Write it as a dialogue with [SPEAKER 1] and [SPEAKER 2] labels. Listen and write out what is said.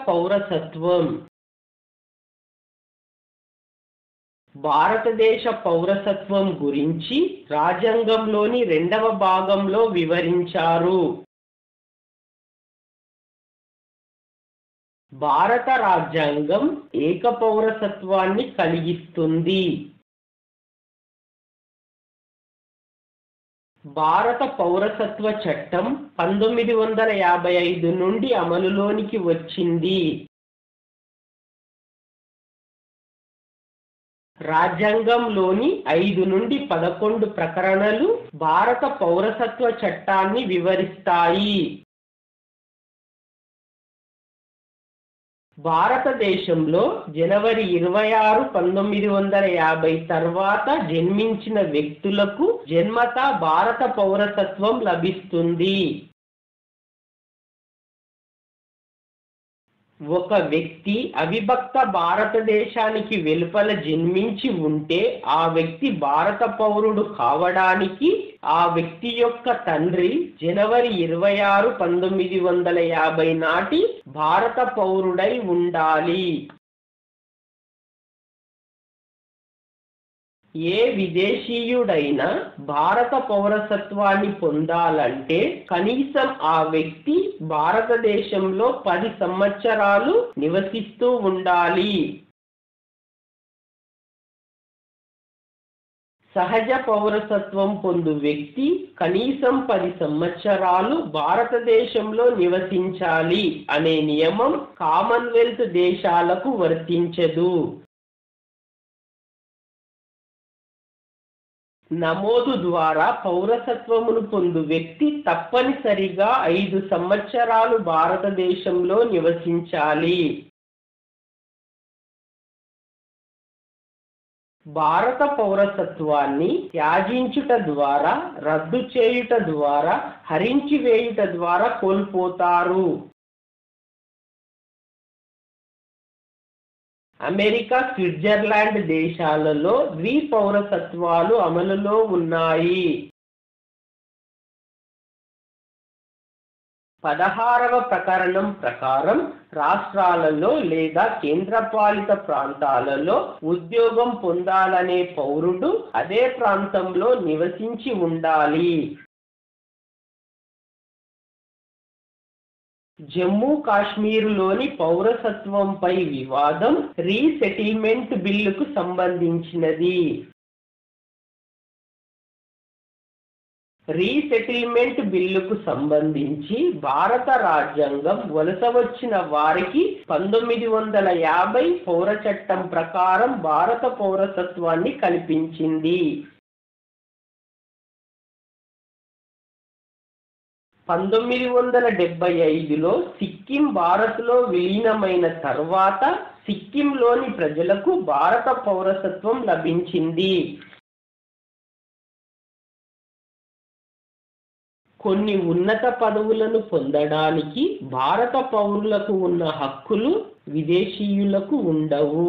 [SPEAKER 1] పౌరసత్వం. భారతదేశ పౌరసత్వం గురించి రాజ్యాంగంలోని 2వ భాగంలో వివరించారు. భారత రాజ్యాంగం ఏక పౌరసత్వాన్ని కలిగిస్తుంది. భారత పౌరసత్వ చట్టం 1955 నుండి అమలులోనికి వచ్చింది. రాజ్యాంగంలోని 5 నుండి 11 ప్రకరణలు భారత పౌరసత్వ చట్టాన్ని వివరిస్తాయి. భారతదేశంలో జనవరి 26, 1950 తర్వాత జన్మించిన వ్యక్తులకు జన్మతా భారత పౌరసత్వం లభిస్తుంది. ఒక వ్యక్తి అవిభక్త భారతదేశానికి వెలుపల జన్మించి ఉంటే ఆ వ్యక్తి భారత పౌరుడు కావడానికి ఆ వ్యక్తి యొక్క తండ్రి జనవరి 26, 1950 నాటి భారత పౌరుడై ఉండాలి. ఏ విదేశీయుడైనా భారత పౌరసత్వాన్ని పొందాలంటే కనీసం ఆ వ్యక్తి భారతదేశంలో 10 సంవత్సరాలు నివసిస్తూ ఉండాలి. సహజ పౌరసత్వం పొందు వ్యక్తి కనీసం 10 సంవత్సరాలు భారతదేశంలో నివసించాలి అనే నియమం కామన్వెల్త్ దేశాలకు వర్తించదు. నమోదు ద్వారా పౌరసత్వమును పొందు వ్యక్తి తప్పనిసరిగా 5 సంవత్సరాలు భారతదేశంలో నివసించాలి. భారత పౌరసత్వాన్ని త్యజించుట ద్వారా, రద్దు చేయుట ద్వారా, హరించివేయుట ద్వారా కోల్పోతారు. అమెరికా, స్విట్జర్లాండ్ దేశాలలో ద్విపౌరసత్వాలు అమలులో ఉన్నాయి. 16వ ప్రకరణం ప్రకారం రాష్ట్రాలలో లేదా కేంద్రపాలిత ప్రాంతాలలో ఉద్యోగం పొందాలనే పౌరుడు అదే ప్రాంతంలో నివసించి ఉండాలి. జమ్మూ కాశ్మీరులోని పౌరసత్వంపై వివాదం రీసెటిల్మెంట్ బిల్లుకు సంబంధించినది. రీసెటిల్మెంట్ బిల్లుకు సంబంధించి భారత రాజ్యాంగం వలస వచ్చిన వారికి 1950 పౌర చట్టం ప్రకారం భారత పౌరసత్వాన్ని కల్పించింది. 1975లో సిక్కిం భారత్లో విలీనమైన తర్వాత సిక్కింలోని ప్రజలకు భారత పౌరసత్వం లభించింది. కొన్ని ఉన్నత పదవులను పొందడానికి భారత పౌరులకు ఉన్న హక్కులు విదేశీయులకు ఉండవు.